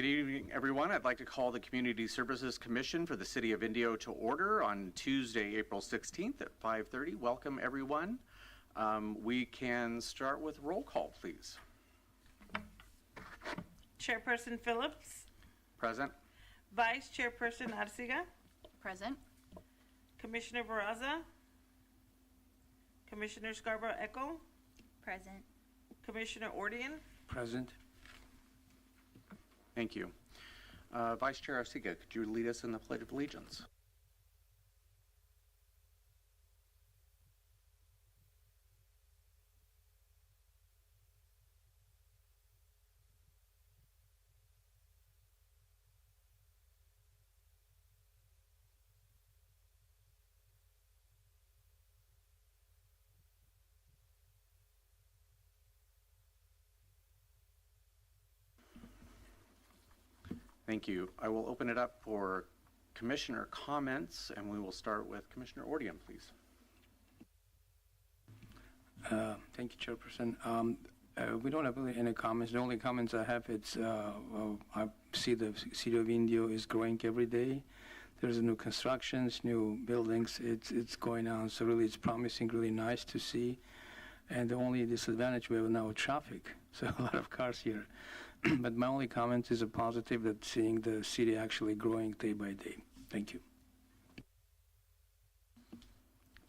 Good evening, everyone. I'd like to call the Community Services Commission for the City of Indio to order on Tuesday, April 16th at 5:30. Welcome, everyone. We can start with roll call, please. Chairperson Phillips. Present. Vice Chairperson Arcega. Present. Commissioner Barraza. Commissioner Scarborough Echo. Present. Commissioner Ordian. Present. Thank you. Vice Chair Arcega, could you lead us in the Pledge of Allegiance? Thank you. I will open it up for commissioner comments, and we will start with Commissioner Ordian, please. Thank you, Chairperson. We don't have really any comments. The only comments I have is I see the City of Indio is growing every day. There's new constructions, new buildings. It's going on. So really, it's promising. Really nice to see. And the only disadvantage we have now traffic. So a lot of cars here. But my only comment is a positive that seeing the city actually growing day by day. Thank you.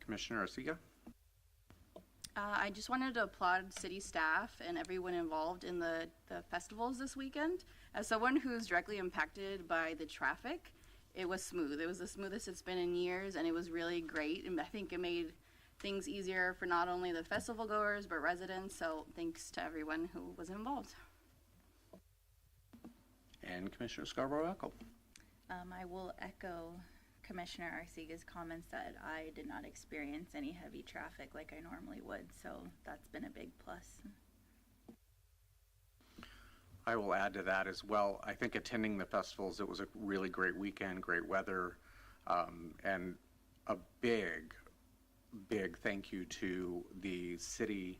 Commissioner Arcega. I just wanted to applaud city staff and everyone involved in the festivals this weekend. As someone who's directly impacted by the traffic, it was smooth. It was the smoothest it's been in years, and it was really great. And I think it made things easier for not only the festival goers, but residents. So thanks to everyone who was involved. And Commissioner Scarborough Echo. I will echo Commissioner Arcega's comments that I did not experience any heavy traffic like I normally would, so that's been a big plus. I will add to that as well. I think attending the festivals, it was a really great weekend, great weather, and a big thank you to the city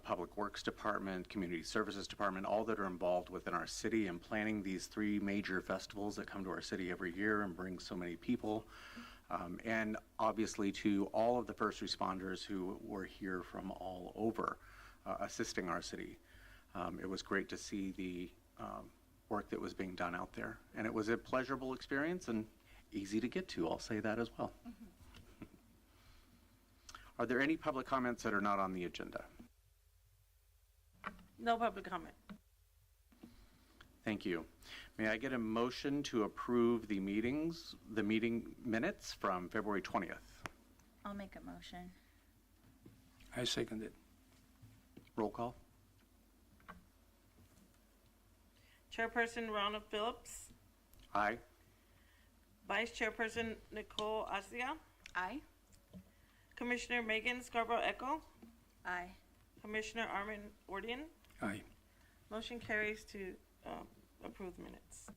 Public Works Department, Community Services Department, all that are involved within our city in planning these three major festivals that come to our city every year and bring so many people. And obviously to all of the first responders who were here from all over assisting our city. It was great to see the work that was being done out there. And it was a pleasurable experience and easy to get to, I'll say that as well. Mm-hmm. Are there any public comments that are not on the agenda? No public comment. Thank you. May I get a motion to approve the meeting minutes from February 20th? I'll make a motion. I second it. Roll call. Chairperson Ronald Phillips. Aye. Vice Chairperson Nicole Arcega. Aye. Commissioner Megan Scarborough Echo. Aye. Commissioner Armin Ordian. Aye. Motion carries to approve the minutes.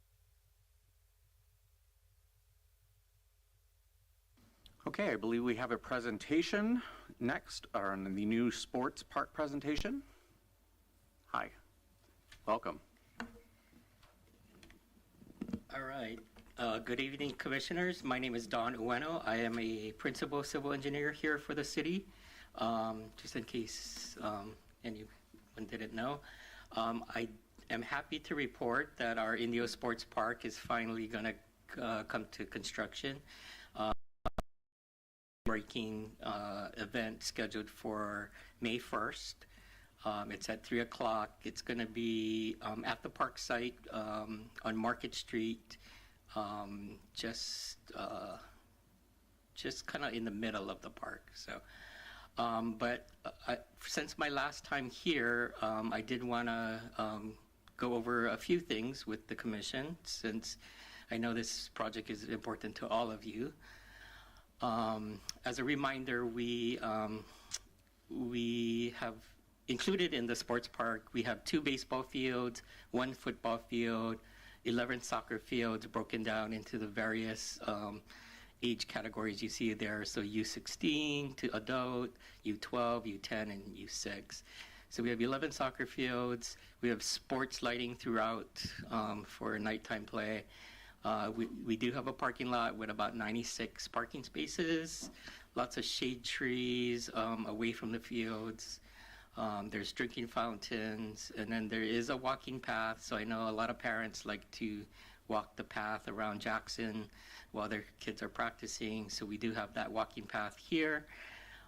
Okay, I believe we have a presentation next on the new sports park presentation. Hi, welcome. All right. Good evening, commissioners. My name is Don Ueno. I am a principal civil engineer here for the city. Just in case anyone didn't know, I am happy to report that our Indio Sports Park is finally going to come to construction. Breaking event scheduled for May 1st. It's at 3 o'clock. It's going to be at the park site on Market Street, just kind of in the middle of the park. So, but since my last time here, I did want to go over a few things with the commission, since I know this project is important to all of you. As a reminder, we have included in the sports park, we have 2 baseball fields, 1 football field, 11 soccer fields broken down into the various age categories you see there. So U16 to adult, U12, U10, and U6. So we have 11 soccer fields. We have sports lighting throughout for nighttime play. We do have a parking lot with about 96 parking spaces, lots of shade trees away from the fields. There's drinking fountains, and then there is a walking path. So I know a lot of parents like to walk the path around Jackson while their kids are practicing. So we do have that walking path here.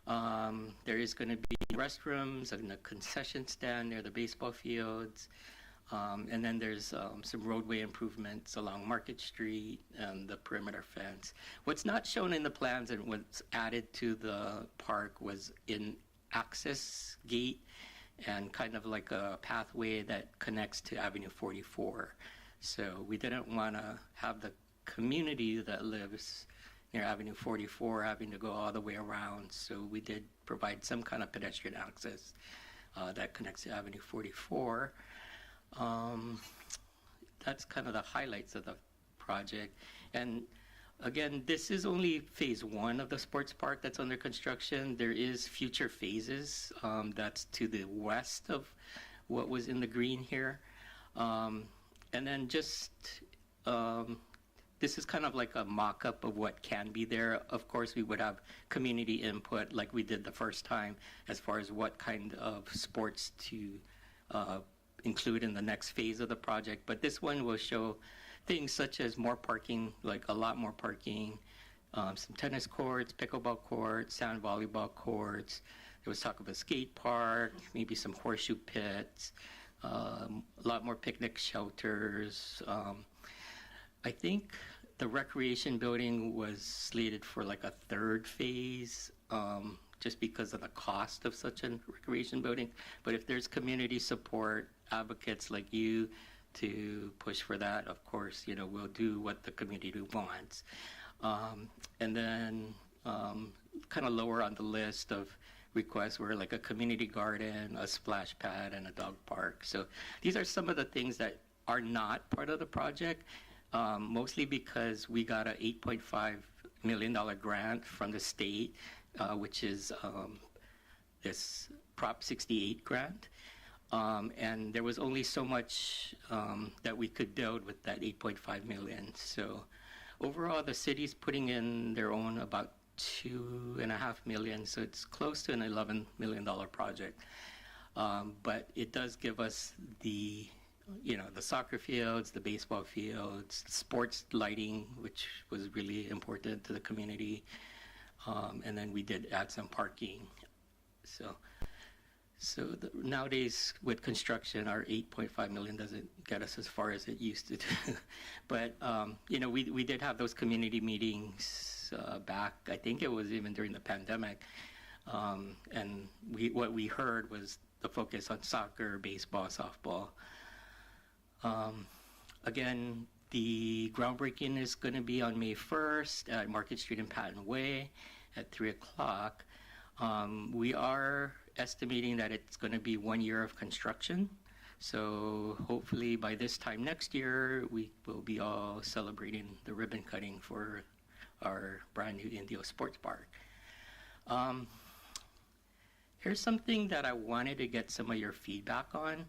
There is going to be restrooms and a concession stand near the baseball fields. And then there's some roadway improvements along Market Street and the perimeter fence. What's not shown in the plans and what's added to the park was an access gate and kind of like a pathway that connects to Avenue 44. So we didn't want to have the community that lives near Avenue 44 having to go all the way around. So we did provide some kind of pedestrian access that connects to Avenue 44. That's kind of the highlights of the project. And again, this is only phase one of the sports park that's under construction. There is future phases that's to the west of what was in the green here. And then just, this is kind of like a mock-up of what can be there. Of course, we would have community input like we did the first time as far as what kind of sports to include in the next phase of the project. But this one will show things such as more parking, like a lot more parking, some tennis courts, pickleball courts, sand volleyball courts. There was talk of a skate park, maybe some horseshoe pits, a lot more picnic shelters. I think the recreation building was slated for like a third phase, just because of the cost of such a recreation building. But if there's community support, advocates like you to push for that, of course, you know, we'll do what the community wants. And then kind of lower on the list of requests were like a community garden, a splash pad, and a dog park. So these are some of the things that are not part of the project, mostly because we got a $8.5 million grant from the state, which is this Prop 68 grant. And there was only so much that we could build with that 8.5 million. So overall, the city's putting in their own about 2.5 million. So it's close to an $11 million project. But it does give us the, you know, the soccer fields, the baseball fields, sports lighting, which was really important to the community. And then we did add some parking. So nowadays with construction, our 8.5 million doesn't get us as far as it used to do. But, you know, we did have those community meetings back, I think it was even during the pandemic. And what we heard was the focus on soccer, baseball, softball. Again, the groundbreaking is going to be on May 1st at Market Street and Patton Way at 3 o'clock. We are estimating that it's going to be 1 year of construction. So hopefully by this time next year, we will be all celebrating the ribbon cutting for our brand new Indio Sports Park. Here's something that I wanted to get some of your feedback on.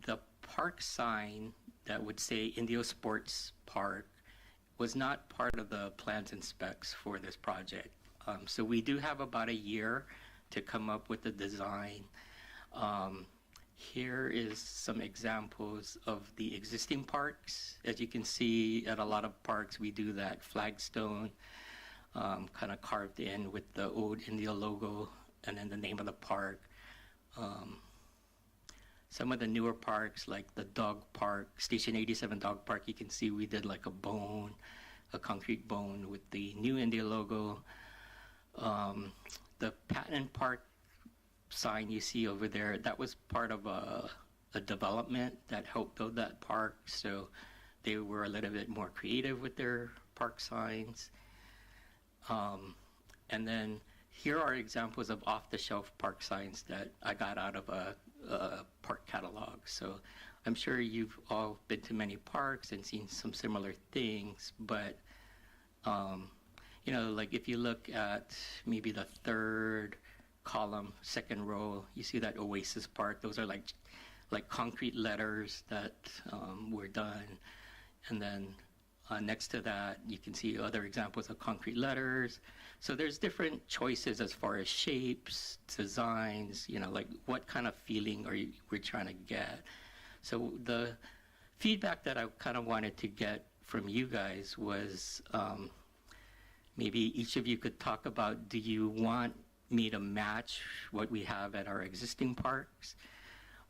The park sign that would say Indio Sports Park was not part of the plans and specs for this project. So we do have about a year to come up with the design. Here is some examples of the existing parks. As you can see, at a lot of parks, we do that flagstone kind of carved in with the old Indio logo and then the name of the park. Some of the newer parks, like the dog park, Station 87 Dog Park, you can see we did like a bone, a concrete bone with the new Indio logo. The Patton Park sign you see over there, that was part of a development that helped build that park. So they were a little bit more creative with their park signs. And then here are examples of off-the-shelf park signs that I got out of a park catalog. So I'm sure you've all been to many parks and seen some similar things, but you know, like if you look at maybe the third column, second row, you see that Oasis Park. Those are like concrete letters that were done. And then next to that, you can see other examples of concrete letters. So there's different choices as far as shapes, designs, like what kind of feeling we're trying to get. So the feedback that I kind of wanted to get from you guys was maybe each of you could talk about, do you want me to match what we have at our existing parks?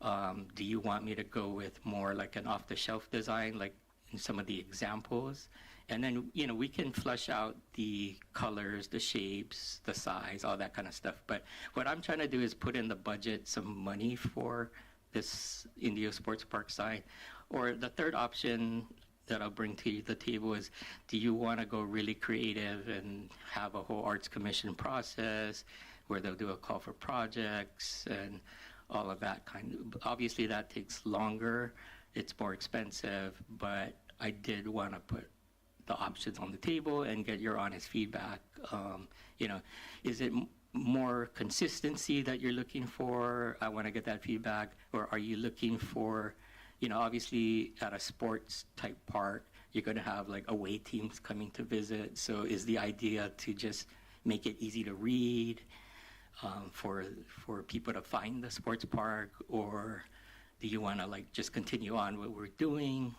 Do you want me to go with more like an off-the-shelf design, like in some of the examples? And then, we can flesh out the colors, the shapes, the size, all that kind of stuff. But what I'm trying to do is put in the budget some money for this Indio Sports Park sign. Or the third option that I'll bring to the table is, do you want to go really creative and have a whole arts commission process where they'll do a call for projects and all of that obviously that takes longer, it's more expensive, but I did want to put the options on the table and get your honest feedback. Is it more consistency that you're looking for? I want to get that feedback. Or are you looking for, obviously at a sports type park, you're going to have like away teams coming to visit. So is the idea to just make it easy to read for people to find the sports park? Or do you want to like just continue on what we're doing?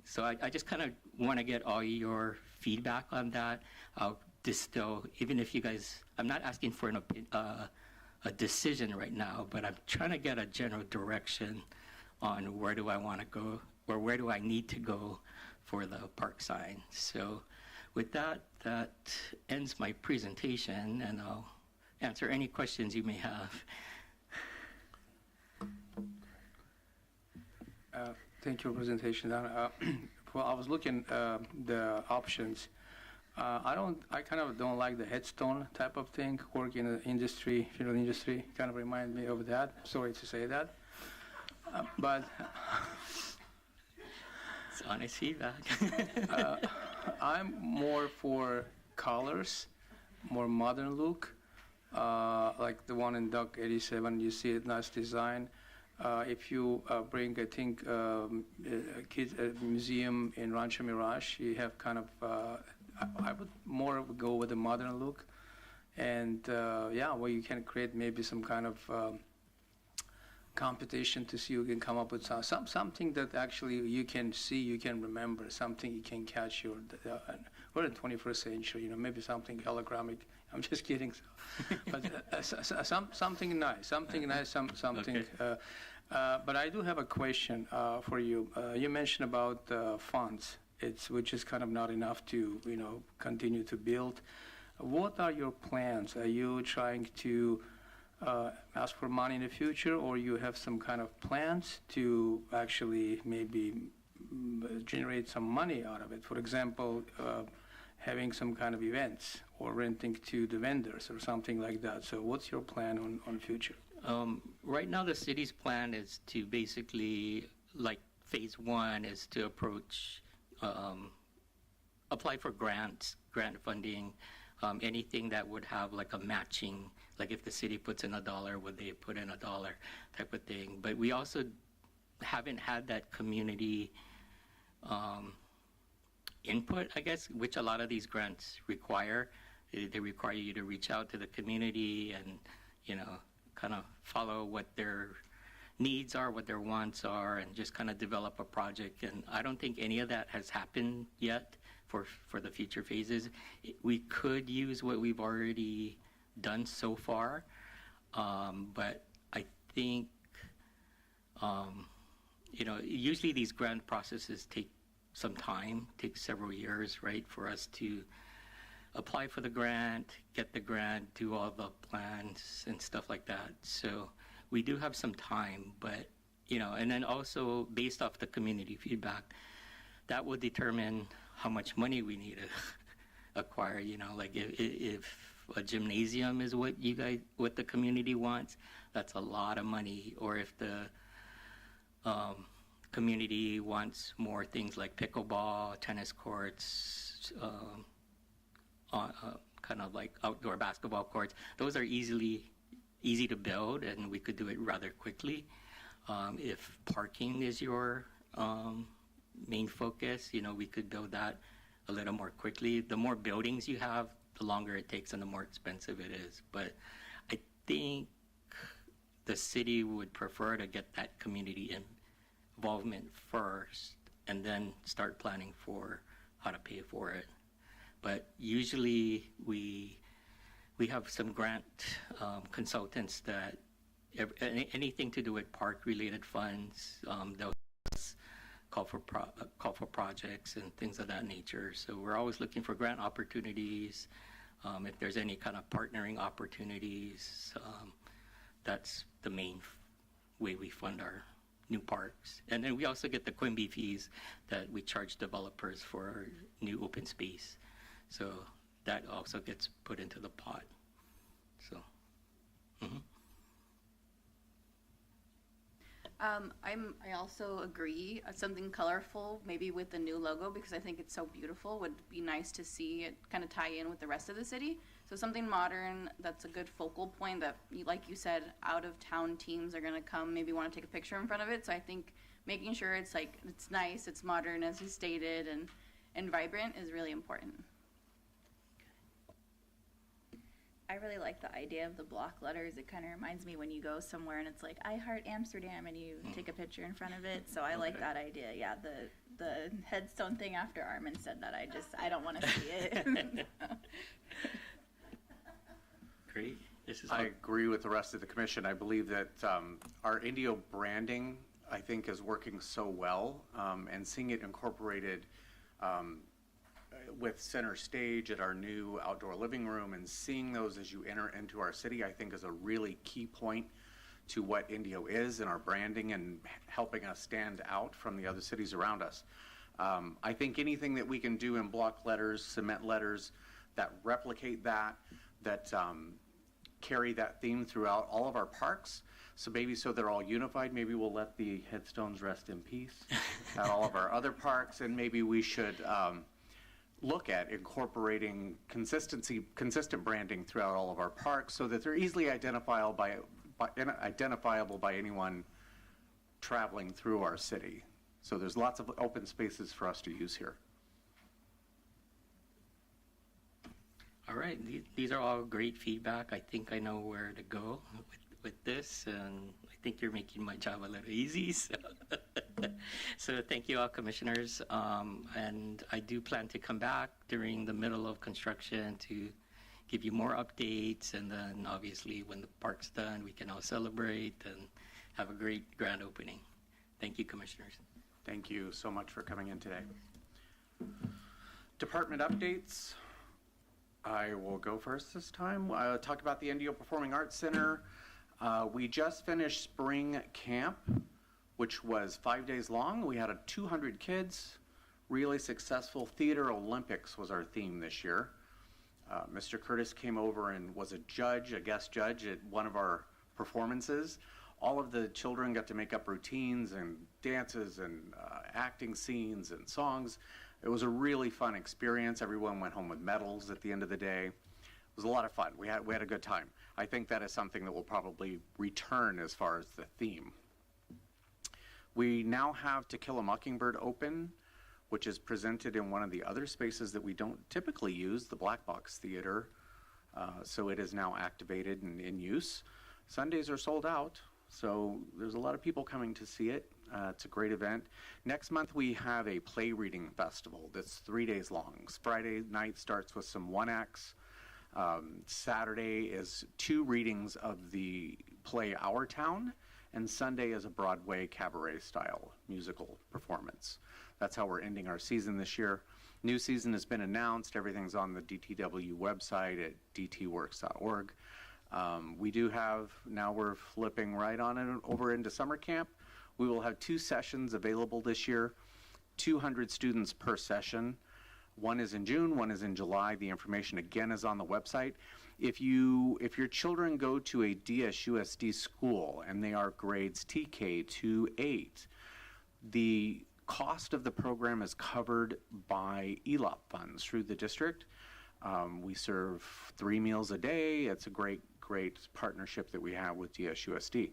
So I just kind of want to get all your feedback on that. I'll distill, even if you guys, I'm not asking for a decision right now, but I'm trying to get a general direction on where do I want to go, or where do I need to go for the park sign. So with that ends my presentation, and I'll answer any questions you may have. Thank you for presentation, Don. Well, I was looking the options. I kind of don't like the headstone type of thing. Work in the industry, funeral industry, kind of remind me of that. Sorry to say that, but It's honest feedback. I'm more for colors, more modern look, like the one in Dock 87. You see it, nice design. If you bring, I think, a museum in Rancho Mirage, you have kind of, I would more go with a modern look. And where you can create maybe some kind of competition to see who can come up with something that actually you can see, you can remember, something you can catch we're in the 21st century, maybe something hologramic. I'm just kidding. But something nice, something. Okay. But I do have a question for you. You mentioned about funds, which is kind of not enough to continue to build. What are your plans? Are you trying to ask for money in the future, or you have some kind of plans to actually maybe generate some money out of it? For example, having some kind of events or renting to the vendors or something like that. So what's your plan on future? Right now, the city's plan is to basically, like phase one is to approach, apply for grant funding, anything that would have like a matching, like if the city puts in $1, would they put in $1 type of thing. But we also haven't had that community input, I guess, which a lot of these grants require. They require you to reach out to the community and, kind of follow what their needs are, what their wants are, and just kind of develop a project. And I don't think any of that has happened yet for the future phases. We could use what we've already done so far, but I think, usually these grant processes take some time, take several years, right, for us to apply for the grant, get the grant, do all the plans and stuff like that. So we do have some time, but, and then also based off the community feedback, that will determine how much money we need to acquire, like if a gymnasium is what the community wants, that's a lot of money. Or if the community wants more things like pickleball, tennis courts, kind of like outdoor basketball courts, those are easily easy to build, and we could do it rather quickly. If parking is your main focus, we could build that a little more quickly. The more buildings you have, the longer it takes and the more expensive it is. But I think the city would prefer to get that community involvement first and then start planning for how to pay for it. But usually we have some grant consultants that anything to do with park-related funds, they'll call for projects and things of that nature. So we're always looking for grant opportunities. If there's any kind of partnering opportunities, that's the main way we fund our new parks. And then we also get the Quimby fees that we charge developers for our new open space. So that also gets put into the pot. So, I also agree. Something colorful, maybe with the new logo, because I think it's so beautiful. Would be nice to see it kind of tie in with the rest of the city. So something modern that's a good focal point that, like you said, out of town teams are going to come, maybe want to take a picture in front of it. So I think making sure it's nice, it's modern, as you stated, and vibrant is really important. I really like the idea of the block letters. It kind of reminds me when you go somewhere and it's like, I heart Amsterdam, and you take a picture in front of it. So I like that idea. Yeah, the headstone thing after Armin said that, I don't want to see it. great. I agree with the rest of the commission. I believe that our Indio branding, I think, is working so well, and seeing it incorporated with center stage at our new outdoor living room and seeing those as you enter into our city, I think is a really key point to what Indio is in our branding and helping us stand out from the other cities around us. I think anything that we can do in block letters, cement letters, that replicate that carry that theme throughout all of our parks. So maybe so they're all unified, maybe we'll let the headstones rest in peace at all of our other parks, and maybe we should look at incorporating consistent branding throughout all of our parks so that they're easily identifiable by anyone traveling through our city. So there's lots of open spaces for us to use here. All right, these are all great feedback. I think I know where to go with this, and I think you're making my job a little easy. So thank you all, commissioners. And I do plan to come back during the middle of construction to give you more updates. And then obviously when the park's done, we can all celebrate and have a great grand opening. Thank you, commissioners. Thank you so much for coming in today. Department updates. I will go first this time. I'll talk about the Indio Performing Arts Center. We just finished spring camp, which was 5 days long. We had 200 kids. Really successful. Theater Olympics was our theme this year. Mr. Curtis came over and was a guest judge at one of our performances. All of the children got to make up routines and dances and acting scenes and songs. It was a really fun experience. Everyone went home with medals at the end of the day. It was a lot of fun. We had a good time. I think that is something that will probably return as far as the theme. We now have To Kill a Mockingbird open, which is presented in one of the other spaces that we don't typically use, the Black Box Theater. So it is now activated and in use. Sundays are sold out, so there's a lot of people coming to see it. It's a great event. Next month we have a play reading festival that's 3 days long. Friday night starts with some one-acts. Saturday is 2 readings of the play Our Town, and Sunday is a Broadway cabaret-style musical performance. That's how we're ending our season this year. New season has been announced. Everything's on the DTW website at dtworks.org. We do have, now we're flipping right on it over into summer camp. We will have 2 sessions available this year, 200 students per session. One is in June, one is in July. The information again is on the website. If your children go to a DSUSD school and they are grades TK to 8, the cost of the program is covered by ELOP funds through the district. We serve 3 meals a day. It's a great great partnership that we have with DSUSD.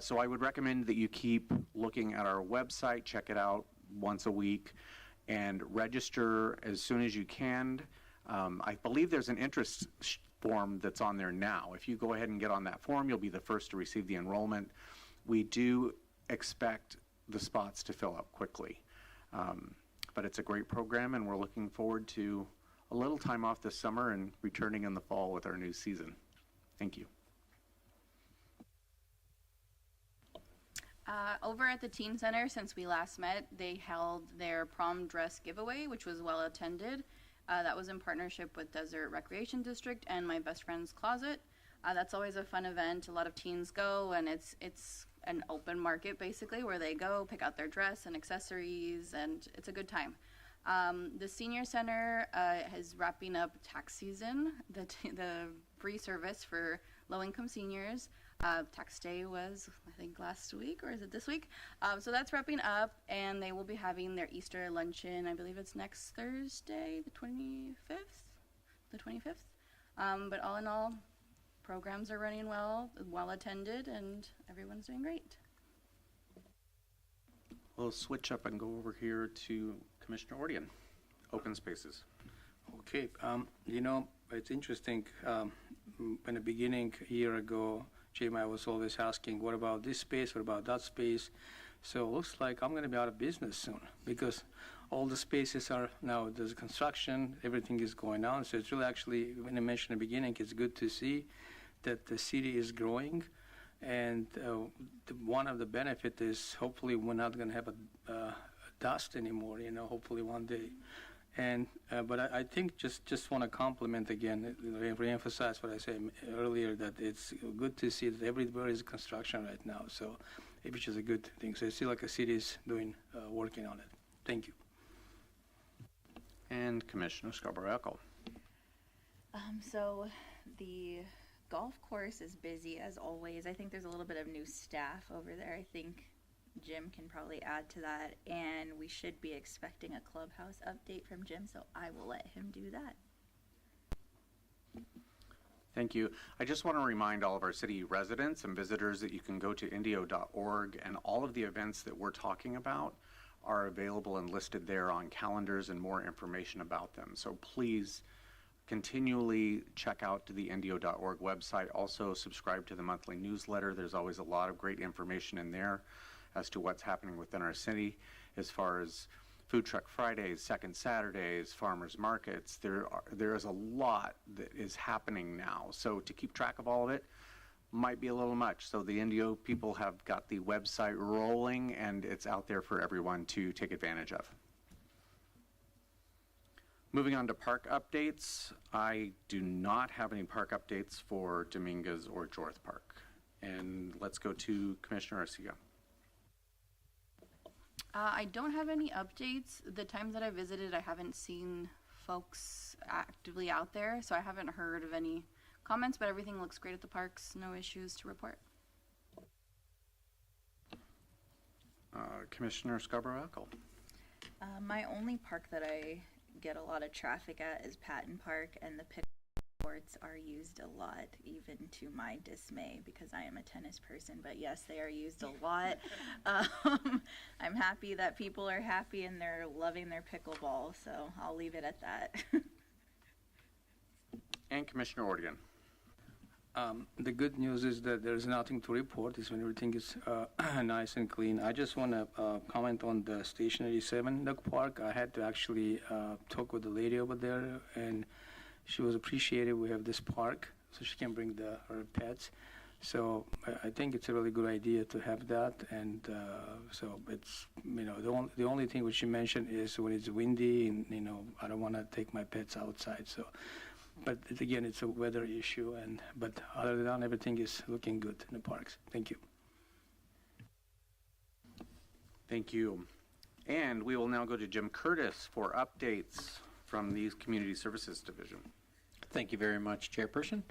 So I would recommend that you keep looking at our website, check it out once a week, and register as soon as you can. I believe there's an interest form that's on there now. If you go ahead and get on that form, you'll be the first to receive the enrollment. We do expect the spots to fill up quickly. But it's a great program, and we're looking forward to a little time off this summer and returning in the fall with our new season. Thank you. Over at the Teen Center, since we last met, they held their prom dress giveaway, which was well attended. That was in partnership with Desert Recreation District and My Best Friend's Closet. That's always a fun event. A lot of teens go, and it's an open market basically where they go pick out their dress and accessories, and it's a good time. The Senior Center is wrapping up tax season, the free service for low-income seniors. Tax day was, I think, last week, or is it this week? So that's wrapping up, and they will be having their Easter luncheon. I believe it's next Thursday, the 25th. But all in all, programs are running well attended, and everyone's doing great. We'll switch up and go over here to Commissioner Ordian, Open Spaces. Okay, it's interesting. In the beginning, a year ago, Jeremiah was always asking, what about this space, what about that space? So it looks like I'm going to be out of business soon because all the spaces are now, there's construction, everything is going on. So it's really actually, when I mentioned in the beginning, it's good to see that the city is growing. And one of the benefits is hopefully we're not going to have a dust anymore, hopefully one day. And but I think just want to compliment again, reemphasize what I said earlier, that it's good to see that everywhere is construction right now. So, which is a good thing. So I feel like the city is working on it. Thank you. And Commissioner Scarborough-Echo. So the golf course is busy as always. I think there's a little bit of new staff over there. I think Jim can probably add to that, and we should be expecting a clubhouse update from Jim, so I will let him do that. Thank you. I just want to remind all of our city residents and visitors that you can go to indio.org, and all of the events that we're talking about are available and listed there on calendars and more information about them. So please continually check out the indio.org website. Also subscribe to the monthly newsletter. There's always a lot of great information in there as to what's happening within our city as far as Food Truck Fridays, Second Saturdays, farmers markets. There is a lot that is happening now. So to keep track of all of it might be a little much. So the Indio people have got the website rolling, and it's out there for everyone to take advantage of. Moving on to park updates. I do not have any park updates for Dominguez or Jorth Park. And let's go to Commissioner Arcia. I don't have any updates. The times that I visited, I haven't seen folks actively out there, so I haven't heard of any comments, but everything looks great at the parks. No issues to report. Commissioner Scarborough-Echo. My only park that I get a lot of traffic at is Patton Park, and the pickle courts are used a lot, even to my dismay, because I am a tennis person. But yes, they are used a lot. I'm happy that people are happy and they're loving their pickleball, so I'll leave it at that. And Commissioner Ordian. The good news is that there's nothing to report. Is when everything is nice and clean. I just want to comment on the Station 87 Duck Park. I had to actually talk with the lady over there, and she was appreciative. We have this park, so she can bring her pets. So I think it's a really good idea to have that. And so it's, the only thing which she mentioned is when it's windy, and I don't want to take my pets outside. So, but again, it's a weather issue. But other than that, everything is looking good in the parks. Thank you. Thank you. And we will now go to Jim Curtis for updates from the Community Services Division. Thank you very much, Chairperson.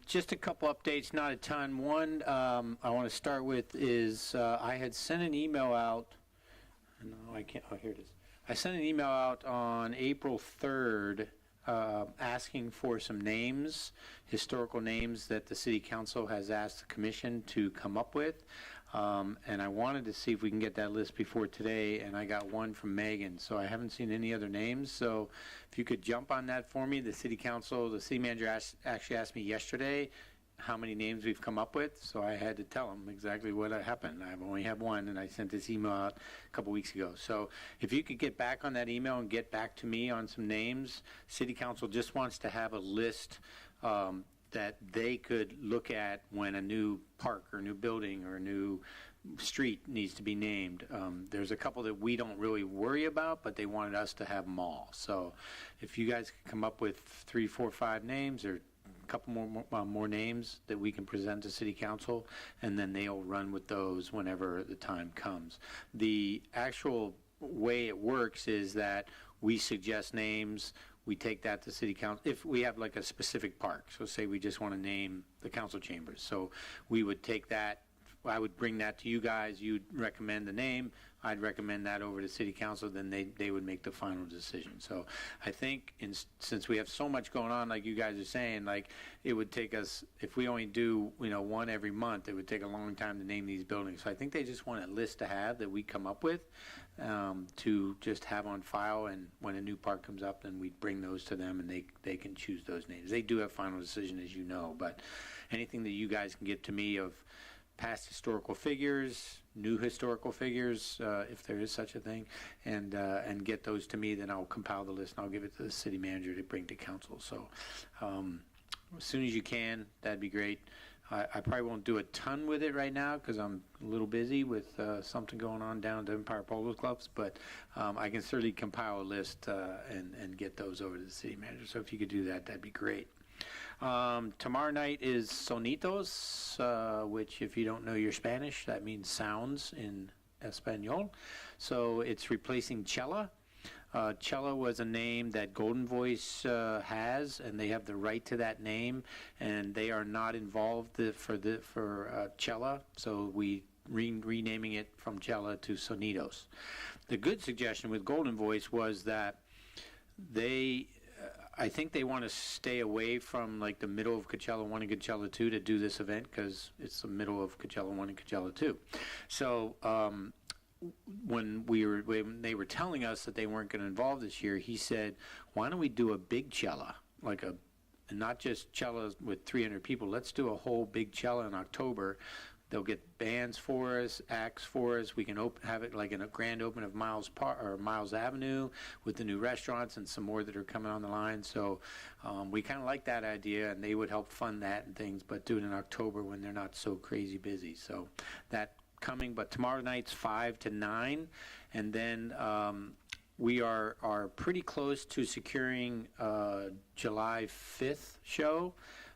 Just a couple updates, not a ton. One I want to start with is I had sent an email out. No, I can't. Oh, here it is. I sent an email out on April 3rd asking for some names, historical names that the city council has asked the commission to come up with. And I wanted to see if we can get that list before today, and I got one from Megan, so I haven't seen any other names. So if you could jump on that for me, the city manager actually asked me yesterday how many names we've come up with, so I had to tell him exactly what happened. I've only had one, and I sent this email out a couple weeks ago. So if you could get back on that email and get back to me on some names, city council just wants to have a list that they could look at when a new park or new building or a new street needs to be named. There's a couple that we don't really worry about, but they wanted us to have them all. So if you guys could come up with 3, 4, 5 names, or a couple more names that we can present to city council, and then they'll run with those whenever the time comes. The actual way it works is that we suggest names, we take that to city council if we have like a specific park. So say we just want to name the council chambers, so we would take that, I would bring that to you guys, you'd recommend the name, I'd recommend that over to city council, then they would make the final decision. So I think since we have so much going on, like you guys are saying, like it would take us, if we only do one every month, it would take a long time to name these buildings. So I think they just want a list to have that we come up with to just have on file, and when a new park comes up, then we bring those to them and they can choose those names. They do have final decision, as you know, but anything that you guys can get to me of past historical figures, new historical figures, if there is such a thing, and get those to me, then I'll compile the list and I'll give it to the city manager to bring to council. So as soon as you can, that'd be great. I probably won't do a ton with it right now because I'm a little busy with something going on down at the Empire Polo Clubs, but I can certainly compile a list and get those over to the city manager. So if you could do that, that'd be great. Tomorrow night is Sonitos, which if you don't know your Spanish, that means sounds in Espanol. So it's replacing Chela. Chela was a name that Golden Voice has, and they have the right to that name, and they are not involved for Chela, so we renaming it from Chela to Sonitos. The good suggestion with Golden Voice was that I think they want to stay away from like the middle of Coachella 1 and Coachella 2 to do this event because it's the middle of Coachella 1 and Coachella 2. So when they were telling us that they weren't going to involve this year, he said, why don't we do a big Chella, and not just Chella with 300 people. Let's do a whole big Chella in October. They'll get bands for us, acts for us. We can have it like in a grand open of Miles Avenue with the new restaurants and some more that are coming on the line. So we kind of like that idea, and they would help fund that and things, but do it in October when they're not so crazy busy. So that coming, but tomorrow night's 5 to 9, and then we are pretty close to securing July 5th show.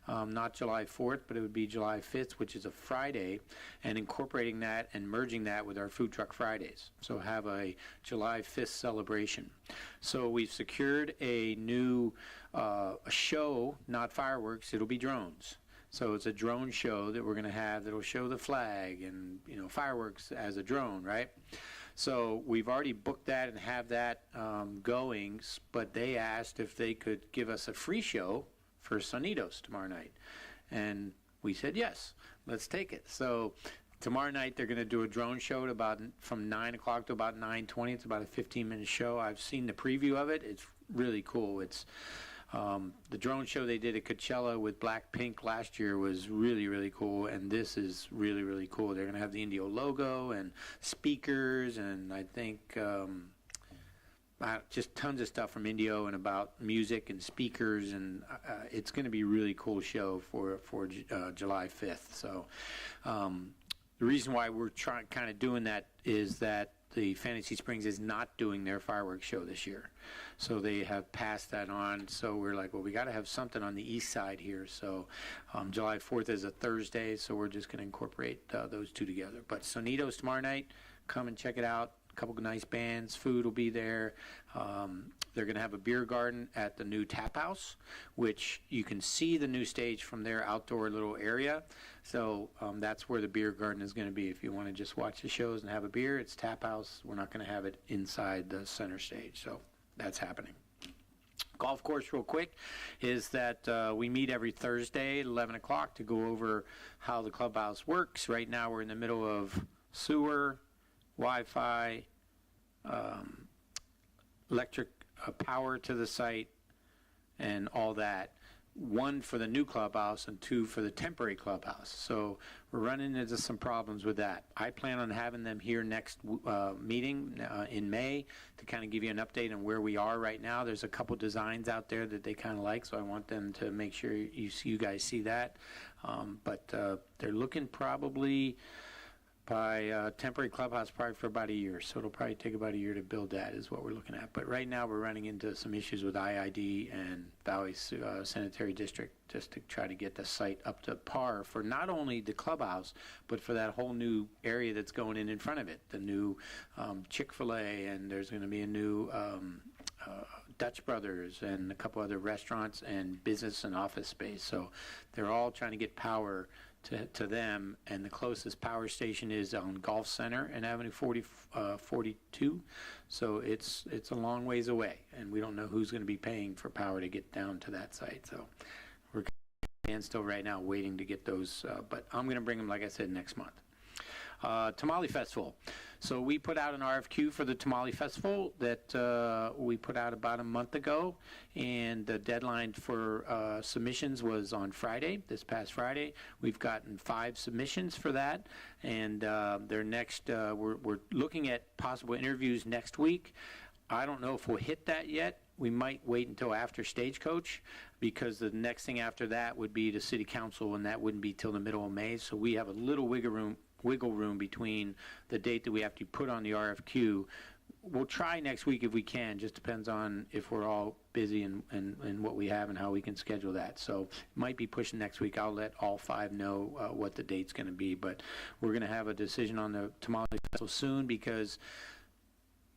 Not July 4th, but it would be July 5th, which is a Friday, and incorporating that and merging that with our Food Truck Fridays. So have a July 5th celebration. So we've secured a new a show, not fireworks, it'll be drones. So it's a drone show that we're going to have that'll show the flag and fireworks as a drone, right? So we've already booked that and have that going, but they asked if they could give us a free show for Sonitos tomorrow night, and we said yes, let's take it. So tomorrow night they're going to do a drone show at from 9 o'clock to about 9:20. It's about a 15-minute show. I've seen the preview of it. It's really cool. It's the drone show they did at Coachella with Blackpink last year was really, really cool, and this is really, really cool. They're going to have the Indio logo and speakers, and I think just tons of stuff from Indio and about music and speakers, and it's going to be a really cool show for July 5th. So the reason why we're kind of doing that is that the Fantasy Springs is not doing their fireworks show this year. So they have passed that on. So we're like, well, we got to have something on the east side here. So July 4th is a Thursday, so we're just going to incorporate those two together. But Sonitos tomorrow night, come and check it out. A couple of nice bands, food will be there. They're going to have a beer garden at the new Tap House, which you can see the new stage from their outdoor little area. So that's where the beer garden is going to be. If you want to just watch the shows and have a beer, it's Tap House. We're not going to have it inside the center stage. So that's happening. golf course real quick is that we meet every Thursday at 11 o'clock to go over how the clubhouse works. Right now we're in the middle of sewer, Wi-Fi, electric power to the site, and all that. 1 for the new clubhouse and 2 for the temporary clubhouse. So we're running into some problems with that. I plan on having them here next meeting in May to kind of give you an update on where we are right now. There's a couple designs out there that they kind of like, so I want them to make sure you guys see that. But they're looking probably by temporary clubhouse probably for about a year, so it'll probably take about a year to build that is what we're looking at. But right now we're running into some issues with IID and Valley Sanitary District just to try to get the site up to par for not only the clubhouse, but for that whole new area that's going in front of it, the new Chick-fil-A, and there's going to be a new Dutch Brothers and a couple other restaurants and business and office space. So they're all trying to get power to them, and the closest power station is on Golf Center and Avenue 42. So it's a long ways away, and we don't know who's going to be paying for power to get down to that site. So we're still right now waiting to get those, but I'm going to bring them, like I said, next month. Tamale Festival. So we put out an RFQ for the Tamale Festival that we put out about a month ago, and the deadline for submissions was on Friday, this past Friday. We've gotten 5 submissions for that, and their next, we're looking at possible interviews next week. I don't know if we'll hit that yet. We might wait until after Stagecoach, because the next thing after that would be the City Council, and that wouldn't be till the middle of May. So we have a little wiggle room between the date that we have to put on the RFQ. We'll try next week if we can. Just depends on if we're all busy and what we have and how we can schedule that. So it might be pushing next week. I'll let all 5 know what the date's going to be. But we're going to have a decision on the Tamale Festival soon, because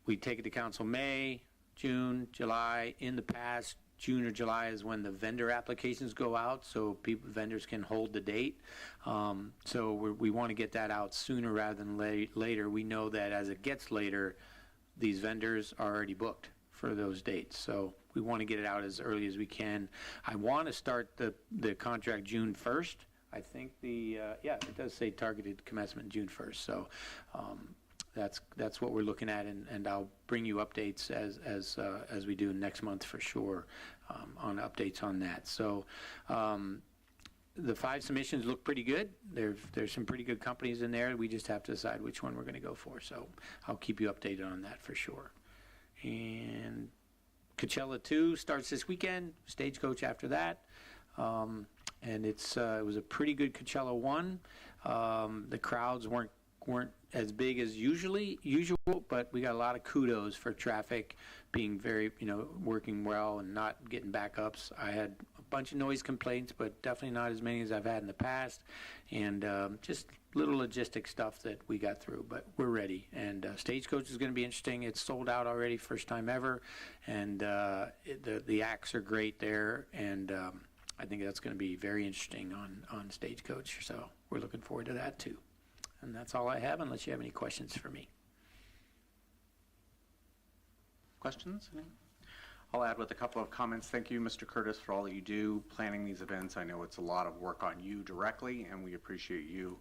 we take it to council May, June, July. In the past, June or July is when the vendor applications go out, so vendors can hold the date. So we want to get that out sooner rather than later. We know that as it gets later, these vendors are already booked for those dates. So we want to get it out as early as we can. I want to start the contract June 1st. I think it does say targeted commencement June 1st. So that's what we're looking at, and I'll bring you updates as we do next month for sure, on updates on that. So the 5 submissions look pretty good. There's some pretty good companies in there. We just have to decide which one we're going to go for. So I'll keep you updated on that for sure. And Coachella 2 starts this weekend. Stagecoach after that. And it was a pretty good Coachella 1. The crowds weren't as big as usual, but we got a lot of kudos for traffic being very, working well and not getting backups. I had a bunch of noise complaints, but definitely not as many as I've had in the past, and just little logistic stuff that we got through, but we're ready. And Stagecoach is going to be interesting. It's sold out already, first time ever, and the acts are great there, and I think that's going to be very interesting on Stagecoach, so we're looking forward to that too. And that's all I have, unless you have any questions for me. Questions? I'll add with a couple of comments. Thank you, Mr. Curtis, for all that you do planning these events. I know it's a lot of work on you directly, and we appreciate you.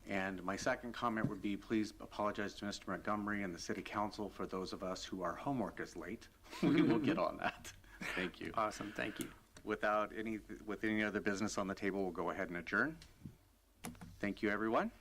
And my second comment would be, please apologize to Mr. Montgomery and the City Council for those of us who our homework is late. We will get on that. Thank you. Awesome, thank you. With any other business on the table, we'll go ahead and adjourn. Thank you, everyone.